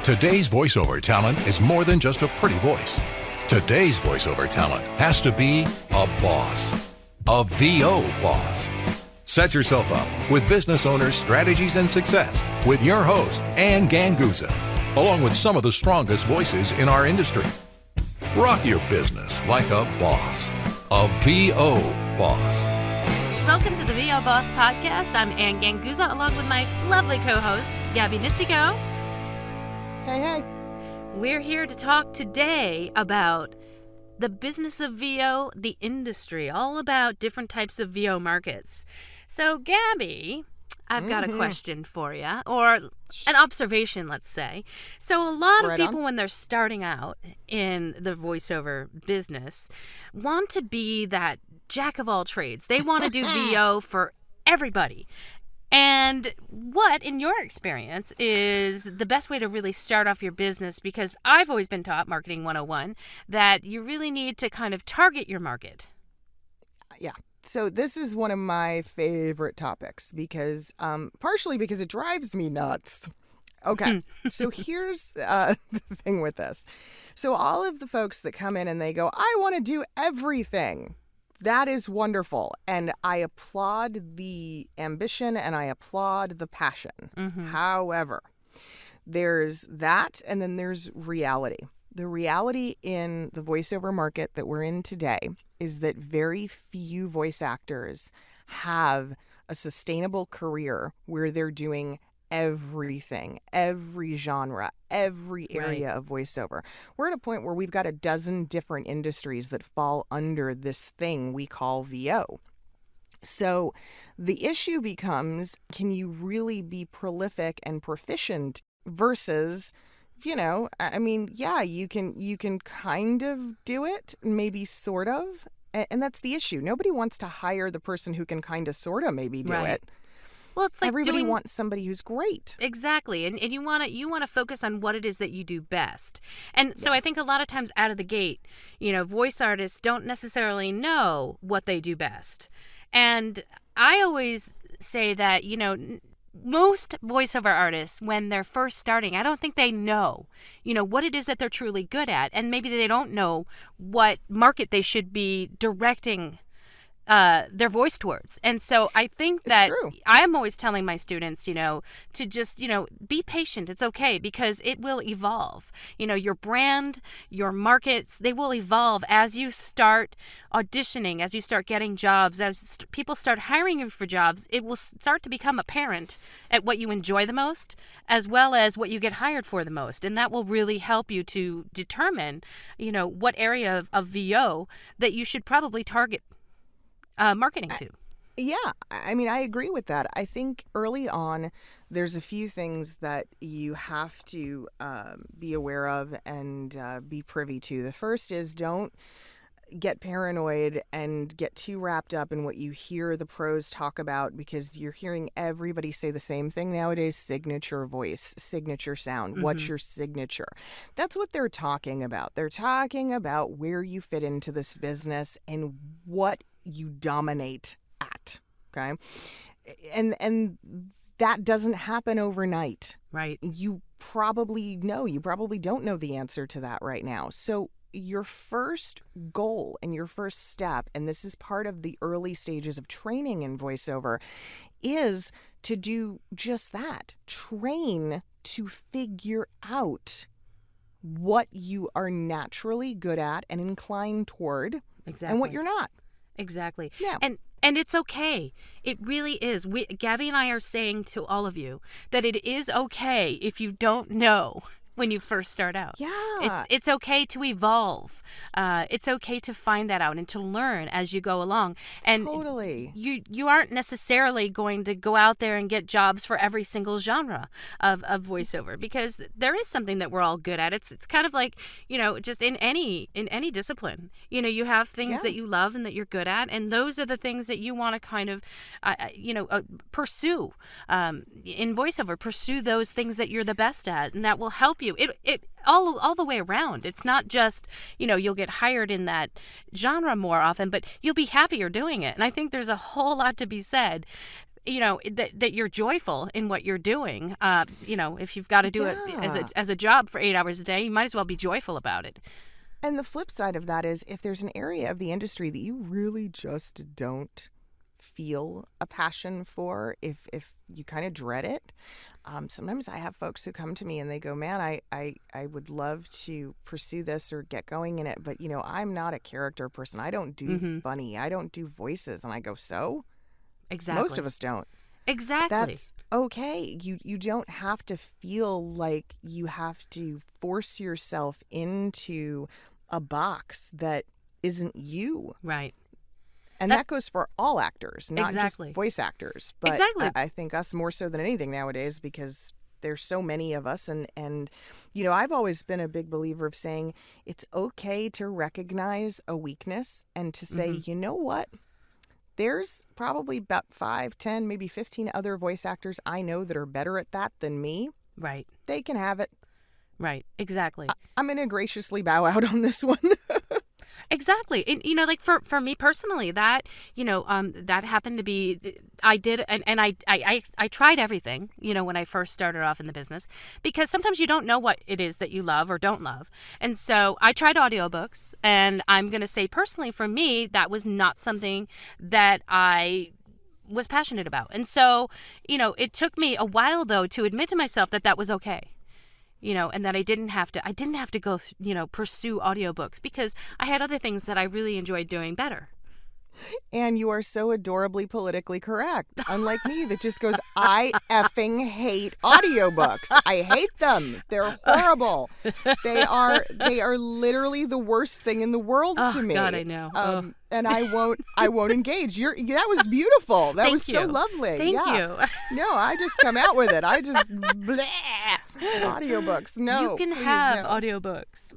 Today's voiceover talent is more than just a pretty voice. Today's voiceover talent has to be a boss. A VO boss. Set yourself up with business owners' strategies and success with your host, Anne Ganguzza, along with some of the strongest voices in our industry. Rock your business like a boss. A VO boss. Welcome to the VO Boss Podcast. I'm Anne Ganguzza, along with my lovely co-host, Gabby Nistico. Hey. We're here to talk today about the business of VO, the industry, all about different types of VO markets. So, Gabby, I've got a question for you, or an observation, let's say. So a lot of people, when they're starting out in the voiceover business, want to be that jack of all trades. They want to do VO for everybody. And what, in your experience, is the best way to really start off your business? Because I've always been taught, Marketing 101, that you really need to kind of target your market. Yeah. So this is one of my favorite topics because, partially because it drives me nuts. Okay. So here's the thing with this. So all of the folks that come in and they go, I want to do everything. That is wonderful. And I applaud the ambition and I applaud the passion. However, there's that and then there's reality. The reality in the voiceover market that we're in today is that very few voice actors have a sustainable career where they're doing everything, every genre, every area of voiceover. We're at a point where we've got a dozen different industries that fall under this thing we call VO. So the issue becomes, can you really be prolific and proficient versus, you know, I mean, yeah, you can kind of do it, maybe sort of. And that's the issue. Nobody wants to hire the person who can kind of sort of maybe do it. Well, it's like everybody wants somebody who's great. Exactly. And you want to focus on what it is that you do best. And so I think a lot of times out of the gate, you know, voice artists don't necessarily know what they do best. And I always say that, you know, most voiceover artists, when they're first starting, I don't think they know, you know, what it is that they're truly good at. And maybe they don't know what market they should be directing their voice towards. And so I think that I'm always telling my students, you know, to just, you know, be patient. It's okay because it will evolve. You know, your brand, your markets, they will evolve as you start auditioning, as you start getting jobs, as people start hiring you for jobs. It will start to become apparent at what you enjoy the most, as well as what you get hired for the most. And that will really help you to determine, you know, what area of VO that you should probably target marketing to. Yeah, I mean, I agree with that. I think early on, there's a few things that you have to be aware of and be privy to. The first is don't get paranoid and get too wrapped up in what you hear the pros talk about because you're hearing everybody say the same thing nowadays: signature voice, signature sound. What's your signature? That's what they're talking about. They're talking about where you fit into this business and what you dominate at, okay? And that doesn't happen overnight. Right. You probably don't know the answer to that right now. So your first goal and your first step, and this is part of the early stages of training in voiceover, is to do just that. Train to figure out what you are naturally good at and inclined toward and what you're not. Exactly. Yeah. And it's okay. It really is. Gabby and I are saying to all of you that it is okay if you don't know when you first start out. Yeah. It's okay to evolve. It's okay to find that out and to learn as you go along. And totally. You aren't necessarily going to go out there and get jobs for every single genre of voiceover because there is something that we're all good at. It's kind of like, you know, just in any discipline. You know, you have things that you love and that you're good at, and those are the things that you want to kind of pursue in voiceover. Pursue those things that you're the best at, and that will help you. It all the way around. It's not just, you know, you'll get hired in that genre more often, but you'll be happier doing it. And I think there's a whole lot to be said that you're joyful in what you're doing. If you've got to do it as a job for 8 hours a day, you might as well be joyful about it. And the flip side of that is if there's an area of the industry that you really just don't feel a passion for, if you kind of dread it, sometimes I have folks who come to me and they go, man, I would love to pursue this or get going in it, but I'm not a character person. I don't do funny. I don't do voices. And I go, so? Exactly. Most of us don't. Exactly. That's okay. You don't have to feel like you have to force yourself into a box that isn't you. Right. And that goes for all actors, not Exactly. just voice actors. But Exactly. I think us more so than anything nowadays, because there's so many of us. And I've always been a big believer of saying it's okay to recognize a weakness and to say, you know what? There's probably about 5, 10, maybe 15 other voice actors I know that are better at that than me. Right. They can have it. Right. Exactly. I'm going to graciously bow out on this one. Exactly. And, like for me personally, that, that happened to be, I did, and I tried everything, when I first started off in the business, because sometimes you don't know what it is that you love or don't love. And so I tried audiobooks, and I'm going to say personally for me, that was not something that I was passionate about. And so, it took me a while though to admit to myself that that was okay. And that I didn't have to go, pursue audiobooks because I had other things that I really enjoyed doing better. And you are so adorably politically correct. Unlike me that just goes, I effing hate audiobooks. I hate them. They're horrible. They are literally the worst thing in the world to me. God, I know. And I won't engage. That was beautiful. That was so lovely. Thank you. No, I just come out with it. I just bleh. Audiobooks. No. You can have audiobooks.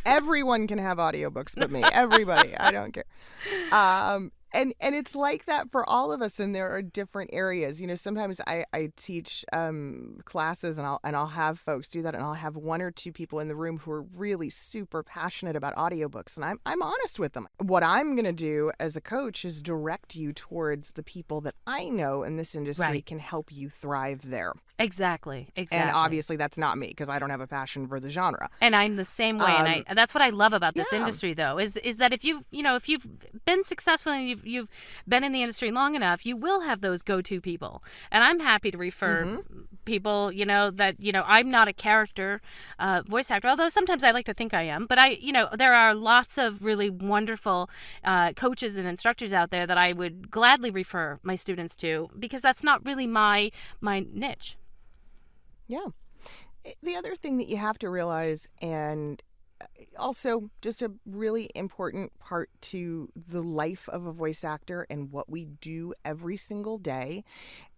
Everyone can have audiobooks but me. Everybody. I don't care. And it's like that for all of us, and there are different areas. Sometimes I teach classes, and I'll have folks do that, and I'll have one or two people in the room who are really super passionate about audiobooks, and I'm honest with them. What I'm going to do as a coach is direct you towards the people that I know in this industry can help you thrive there. Exactly. And obviously that's not me, because I don't have a passion for the genre. And I'm the same way. And that's what I love about this industry, though, is that if you've been successful and you've been in the industry long enough, you will have those go-to people. And I'm happy to refer people, that, I'm not a character voice actor, although sometimes I like to think I am. But there are lots of really wonderful coaches and instructors out there that I would gladly refer my students to, because that's not really my niche. Yeah. The other thing that you have to realize, and also just a really important part to the life of a voice actor and what we do every single day,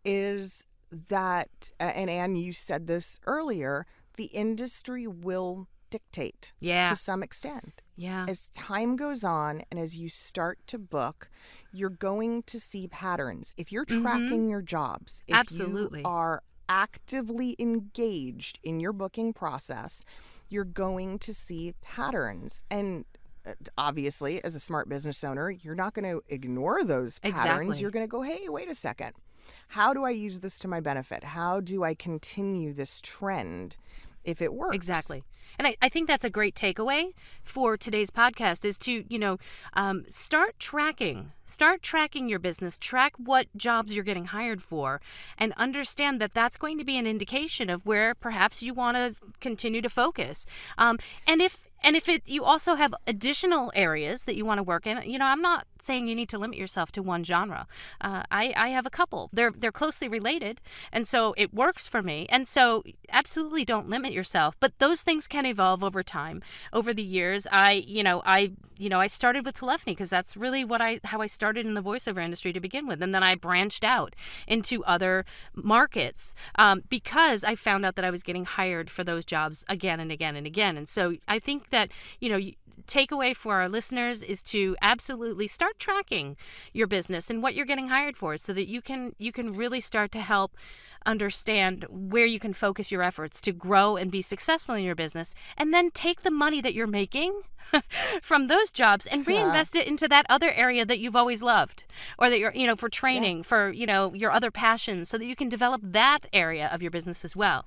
is that, and Anne, you said this earlier, the industry will dictate to some extent. Yeah. As time goes on and as you start to book, you're going to see patterns. If you're tracking your jobs, if Absolutely. you are actively engaged in your booking process, you're going to see patterns. And obviously, as a smart business owner, you're not going to ignore those patterns. Exactly. You're going to go, hey, wait a second. How do I use this to my benefit? How do I continue this trend if it works? Exactly. And I think that's a great takeaway for today's podcast is to, start tracking your business, track what jobs you're getting hired for, and understand that that's going to be an indication of where perhaps you want to continue to focus. And if you also have additional areas that you want to work in, I'm not saying you need to limit yourself to one genre. I have a couple. They're closely related, and so it works for me. And so absolutely don't limit yourself. But those things can evolve over time. Over the years, I started with telephony because that's really how I started in the voiceover industry to begin with, and then I branched out into other markets because I found out that I was getting hired for those jobs again and again and again. And so I think think that, takeaway for our listeners is to absolutely start tracking your business and what you're getting hired for, so that you can really start to help understand where you can focus your efforts to grow and be successful in your business, and then take the money that you're making from those jobs and reinvest it into that other area that you've always loved, or that you're, for training, for, your other passions, so that you can develop that area of your business as well.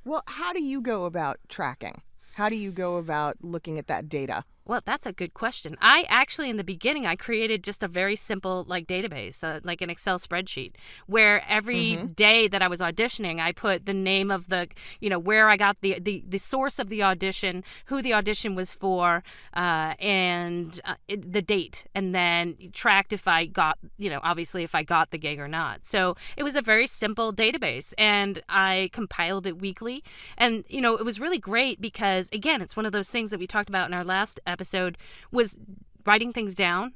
Well, how do you go about tracking? How do you go about looking at that data? Well, that's a good question. I actually, in the beginning, I created just a very simple database, like an Excel spreadsheet, where every day that I was auditioning, I put the name of the, where I got the source of the audition, who the audition was for, and the date, and then tracked if I got, obviously if I got the gig or not. So it was a very simple database, and I compiled it weekly. And, it was really great because, again, it's one of those things that we talked about in our last episode, was writing things down.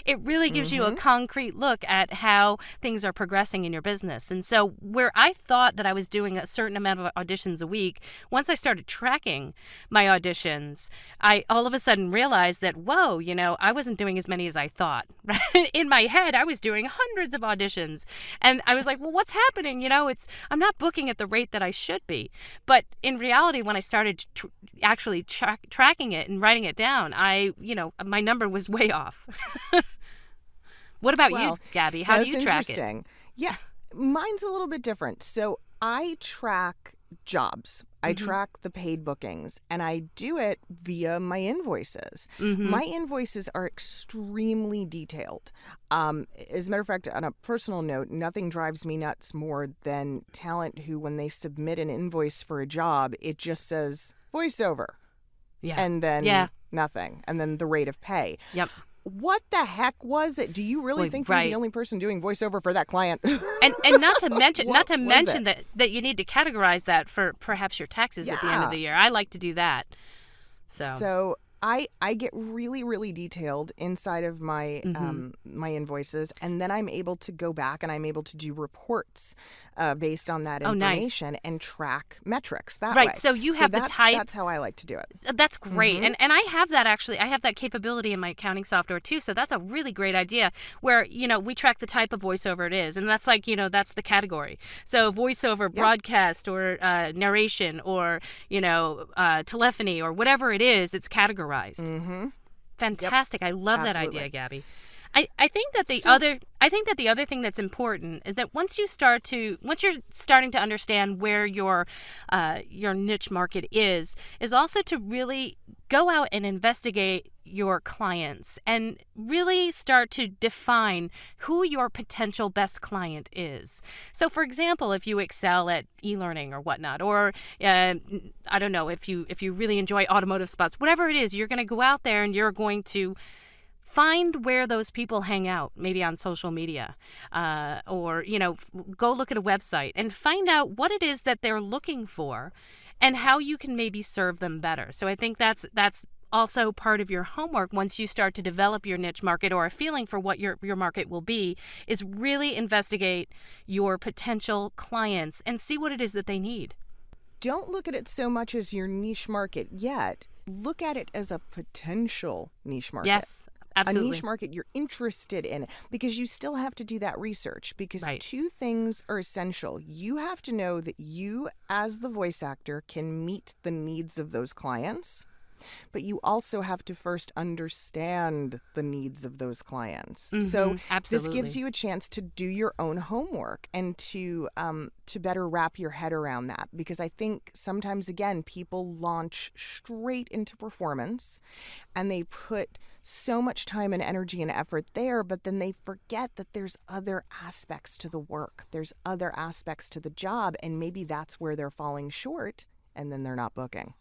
It really gives you a concrete look at how things are progressing in your business. And so where I thought that I was doing a certain amount of auditions a week, once I started tracking my auditions, I all of a sudden realized that, whoa, I wasn't doing as many as I thought. In my head, I was doing hundreds of auditions. And I was like, well, what's happening? I'm not booking at the rate that I should be. But in reality, when I started actually tracking it and writing it down, my number was way off. What about you, Gabby? How do you track it? Yeah, mine's a little bit different. So I track jobs. I track the paid bookings, and I do it via my invoices. My invoices are extremely detailed. As a matter of fact, on a personal note, nothing drives me nuts more than talent who, when they submit an invoice for a job, it just says voiceover. Yeah. And then nothing. And then the rate of pay. Yep. What the heck was it? Do you really think you're the only person doing voiceover for that client? And not to mention that you need to categorize that for perhaps your taxes at the end of the year. I like to do that. So I get really, really detailed inside of my my invoices, and then I'm able to go back and I'm able to do reports based on that information and track metrics that way. Right, so you have the type. That's how I like to do it. That's great. And I have that actually. I have that capability in my accounting software too, so that's a really great idea where, we track the type of voiceover it is, and that's that's the category. So voiceover, broadcast, or narration, or, telephony, or whatever it is, it's categorized. Fantastic. I love that idea, Gabby. I think that the other thing that's important is that once you're starting to understand where your niche market is also to really go out and investigate your clients and really start to define who your potential best client is. So, for example, if you excel at e-learning or whatnot, or I don't know, if you really enjoy automotive spots, whatever it is, you're going to go out there and you're going to find where those people hang out, maybe on social media, or, go look at a website and find out what it is that they're looking for and how you can maybe serve them better. So I think that's also part of your homework once you start to develop your niche market or a feeling for what your market will be, is really investigate your potential clients and see what it is that they need. Don't look at it so much as your niche market yet. Look at it as a potential niche market. Yes. Absolutely. A niche market you're interested in, because you still have to do that research, because two things are essential. You have to know that you, as the voice actor, can meet the needs of those clients, but you also have to first understand the needs of those clients. So this gives you a chance to do your own homework and to better wrap your head around that, because I think sometimes, again, people launch straight into performance and they put so much time and energy and effort there, but then they forget that there's other aspects to the work. There's other aspects to the job, and maybe that's where they're falling short, and then they're not booking.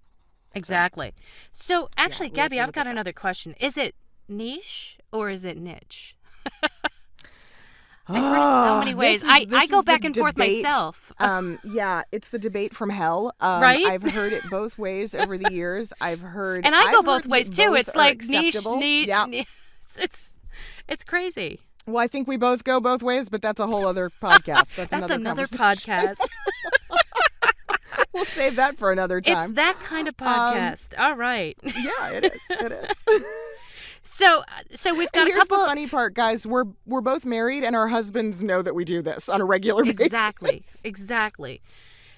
Exactly. So actually, Gabby, I've got another question. Is it niche or is it niche? I've heard it so many ways. I go back and forth myself. It's the debate from hell. Right? I've heard it both ways over the years. And I go both ways too. It's like niche. Yeah. It's crazy. Well, I think we both go both ways, but that's a whole other podcast. That's another podcast. We'll save that for another time. It's that kind of podcast. All right. Yeah, it is. It is. So we've got And a here's couple. the funny part, guys. We're both married, and our husbands know that we do this on a regular basis. Exactly.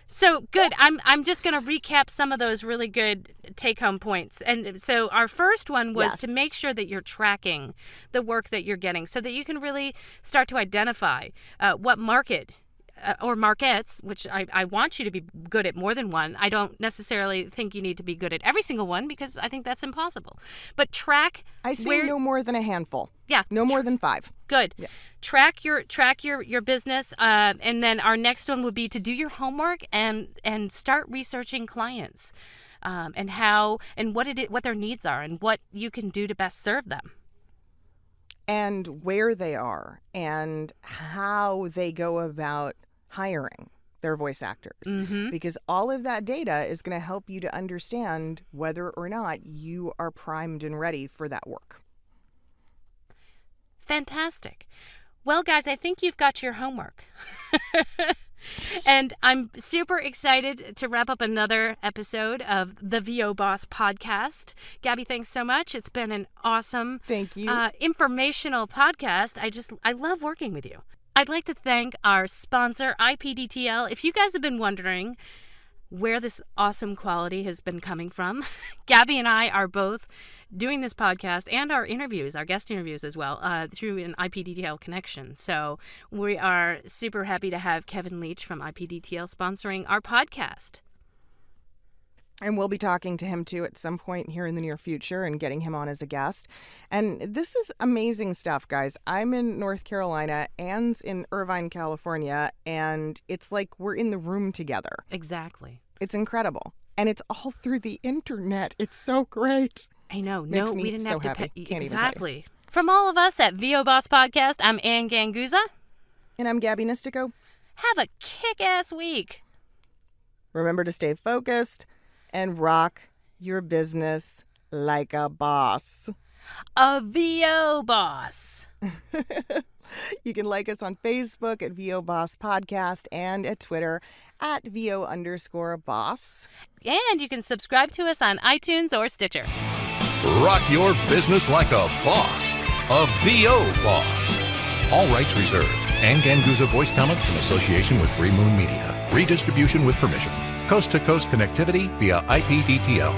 So good. I'm just going to recap some of those really good take-home points. And so our first one was to make sure that you're tracking the work that you're getting, so that you can really start to identify what market or markets, which I want you to be good at more than one. I don't necessarily think you need to be good at every single one, because I think that's impossible. But track. I say no more than a handful. Yeah. No more than 5. Good. Yeah. Track your business, and then our next one would be to do your homework and start researching clients, and how and what their needs are and what you can do to best serve them. And where they are and how they go about hiring their voice actors. Mm-hmm. Because all of that data is going to help you to understand whether or not you are primed and ready for that work. Fantastic. Well, guys, I think you've got your homework. And I'm super excited to wrap up another episode of the VO Boss podcast. Gabby, thanks so much. It's been an awesome, Thank you. Informational podcast. I love working with you. I'd like to thank our sponsor, IPDTL. If you guys have been wondering where this awesome quality has been coming from, Gabby and I are both doing this podcast and our guest interviews as well, through an IPDTL connection. So we are super happy to have Kevin Leach from IPDTL sponsoring our podcast. And we'll be talking to him, too, at some point here in the near future and getting him on as a guest. And this is amazing stuff, guys. I'm in North Carolina, Anne's in Irvine, California, and it's like we're in the room together. Exactly. It's incredible. And it's all through the internet. It's so great. I know. Makes No, me we didn't so have to happy. pay. Can't even Exactly. From all of us at VO Boss Podcast, I'm Anne Ganguzza. And I'm Gabby Nistico. Have a kick-ass week. Remember to stay focused and rock your business like a boss. A VO Boss. You can like us on Facebook at VO Boss Podcast and at Twitter at VO_boss. And you can subscribe to us on iTunes or Stitcher. Rock your business like a boss. A VO Boss. All rights reserved. Anne Ganguzza voice talent in association with 3 Moon Media. Redistribution with permission. Coast-to-coast connectivity via IPDTL.